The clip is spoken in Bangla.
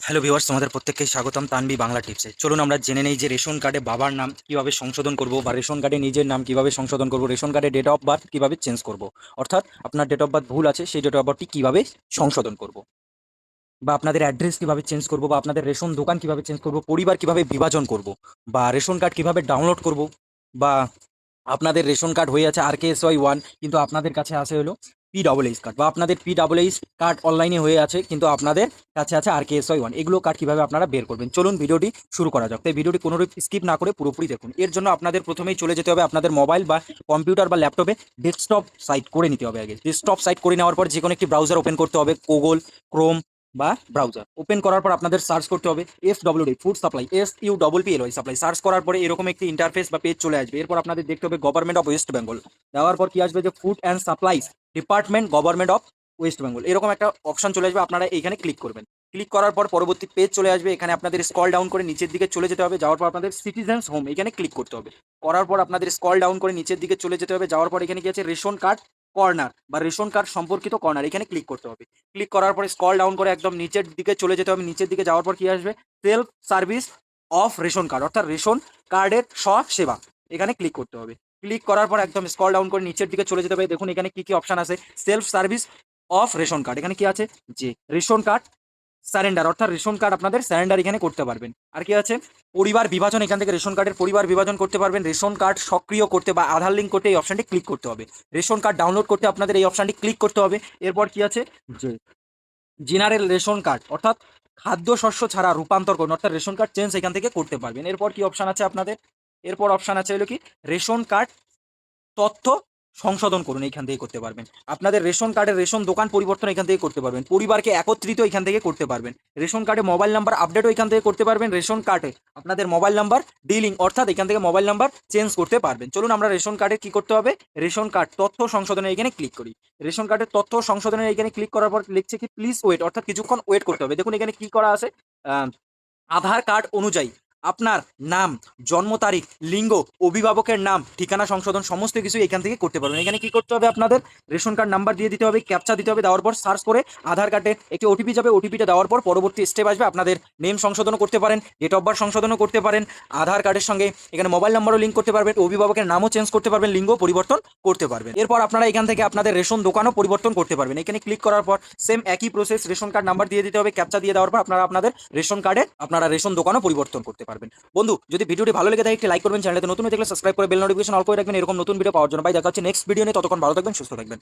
হ্যালো ভিউয়ার্স, তোমাদের প্রত্যেককে স্বাগতম তানবি বাংলা টিপসে। চলুন আমরা জেনে নেই যে রেশন কার্ডে বাবার নাম কিভাবে সংশোধন করব, বা রেশন কার্ডে নিজের নাম কিভাবে সংশোধন করব, রেশন কার্ডে ডেট অফ বার্থ কিভাবে চেঞ্জ করব। অর্থাৎ আপনার ডেট অফ বার্থ ভুল আছে, সেই ডেট অফ বার্থটি কিভাবে সংশোধন করব, বা আপনাদের অ্যাড্রেস কিভাবে চেঞ্জ করব, বা আপনাদের রেশন দোকান কিভাবে চেঞ্জ করব, পরিবার কিভাবে বিভাজন করব, বা রেশন কার্ড কিভাবে ডাউনলোড করব, বা আপনাদের রেশন কার্ড হয়ে আছে RKSY 1, কিন্তু আপনাদের কাছে আছে হলো PSS কার্ড, বা আপনাদের PSS কার্ড অনলাইনে হয়ে আছে কিন্তু আপনাদের কাছে আছে RKSY 1। এগুলো কার্ড কিভাবে আপনারা বের করবেন, চলুন ভিডিওটি শুরু করা যাক। তাই ভিডিওটি কোনোরূপ স্কিপ না করে পুরোপুরি দেখুন। এর জন্য আপনাদের প্রথমেই চলে যেতে হবে আপনাদের মোবাইল বা কম্পিউটার বা ল্যাপটপে ডেস্কটপ সাইট করে নিতে হবে। আগে ডেস্কটপ সাইট করে নেওয়ার পর যে কোনো একটি ব্রাউজার ওপেন করতে হবে, গুগল ক্রোম বা ব্রাউজার ওপেন করার পর আপনাদের সার্চ করতে হবে FWD food supply, SUPPLY supply. Search করার পরে এরকম একটি ইন্টারফেস বা পেজ চলে আসবে। এরপর আপনাদের দেখতে হবে গভর্নমেন্ট অফ ওয়েস্ট বেঙ্গল। দেওয়ার পর কি আসবে যে food and supplies department, government of West Bengal, এরকম একটা অপশন চলে আসবে। আপনারা এইখানে ক্লিক করবেন। ক্লিক করার পর পরবর্তী পেজ চলে আসবে। এখানে আপনাদের স্ক্রল ডাউন করে নিচের দিকে চলে যেতে হবে। যাওয়ার পর আপনাদের সিটিজেন্স হোম এখানে ক্লিক করতে হবে। করার পর আপনাদের স্ক্রল ডাউন করে নিচের দিকে চলে যেতে হবে। যাওয়ার পর এখানে কি আছে রেশন কার্ড কর্নার বা রেশন কার্ড সম্পর্কিত কর্নার, এখানে ক্লিক করতে হবে। ক্লিক করার পরে স্ক্রল ডাউন করে একদম নিচের দিকে চলে যেতে হবে। নিচের দিকে যাওয়ার পর কি আসবে self service of ration card, অর্থাৎ রেশন কার্ডের সেবা, এখানে ক্লিক করতে হবে। ক্লিক করার পর একদম স্ক্রল ডাউন করে নিচের দিকে চলে যেতে হবে। দেখুন এখানে কি কি অপশন আছে। Self service of ration card, এখানে কি আছে যে রেশন কার্ড স্যারেন্ডার, অর্থাৎ রেশন কার্ড আপনাদের স্যারেন্ডার এখানে করতে পারবেন। আর কি আছে পরিবার বিভাজন, এখান থেকে রেশন কার্ডের পরিবার বিভাজন করতে পারবেন। রেশন কার্ড সক্রিয় করতে বা আধার লিঙ্ক করতে এই অপশনটি ক্লিক করতে হবে। রেশন কার্ড ডাউনলোড করতে আপনাদের এই অপশনটি ক্লিক করতে হবে। এরপর কি আছে যে জেনারেল রেশন কার্ড, অর্থাৎ খাদ্যশস্য ছাড়া রূপান্তর করুন, অর্থাৎ রেশন কার্ড চেঞ্জ এখান থেকে করতে পারবেন। এরপর কি অপশন আছে আপনাদের, এরপর অপশন আছে হলো কি রেশন কার্ড তথ্য সংশোধন করুন, এইখান থেকে করতে পারবেন। আপনাদের রেশন কার্ডের রেশন দোকান পরিবর্তন এখান থেকে করতে পারবেন। পরিবারকে একত্রিত এখান থেকে করতে পারবেন। রেশন কার্ডে মোবাইল নাম্বার আপডেটও এখান থেকে করতে পারবেন। রেশন কার্ডে আপনাদের মোবাইল নাম্বার ডিলিং, অর্থাৎ এখান থেকে মোবাইল নাম্বার চেঞ্জ করতে পারবেন। চলুন আমরা রেশন কার্ডে কি করতে হবে, রেশন কার্ড তথ্য সংশোধনের এখানে ক্লিক করি। রেশন কার্ডের তথ্য সংশোধনের এখানে ক্লিক করার পর লিখছে কি প্লিজ ওয়েট, অর্থাৎ কিছুক্ষণ ওয়েট করতে হবে। দেখুন এখানে কি করা আছে, আধার কার্ড অনুযায়ী আপনার নাম, জন্ম তারিখ, লিঙ্গ, অভিভাবকের নাম, ঠিকানা সংশোধন সমস্ত কিছু এখান থেকে করতে পারবেন। এখানে কি করতে হবে আপনাদের রেশন কার্ড নাম্বার দিয়ে দিতে হবে, ক্যাপচা দিতে হবে। দেওয়ার পর সার্চ করে আধার কার্ডে একটি ওটিপি যাবে। ওটিপিটা দেওয়ার পর পরবর্তী স্টেপ আসবে। আপনাদের নেম সংশোধনও করতে পারেন, ডেট অফ বার্থ সংশোধনও করতে পারেন, আধার কার্ডের সঙ্গে এখানে মোবাইল নাম্বারও লিঙ্ক করতে পারবেন, অভিভাবকের নামও চেঞ্জ করতে পারবেন, লিঙ্গ পরিবর্তন করতে পারবেন। এরপর আপনারা এখান থেকে আপনাদের রেশন দোকানও পরিবর্তন করতে পারবেন। এখানে ক্লিক করার পর সেম একই প্রসেস, রেশন কার্ড নাম্বার দিয়ে দিতে হবে, ক্যাপচা দিয়ে দেওয়ার পর আপনারা আপনাদের রেশন কার্ডে আপনারা রেশন দোকানও পরিবর্তন করতে পারবেন। বন্ধু, যদি ভিডিওটি ভালো লেগে থাকে একটি লাইক করবেন, চ্যানেলটি নতুন হয়ে থাকলে সাবস্ক্রাইব করে বেল নোটিফিকেশন অল করে রাখবেন এরকম নতুন ভিডিও পাওয়ার জন্য। ভাই দেখা হচ্ছে নেক্সট ভিডিও নিয়ে, ততক্ষণ ভালো থাকবেন, সুস্থ থাকবেন।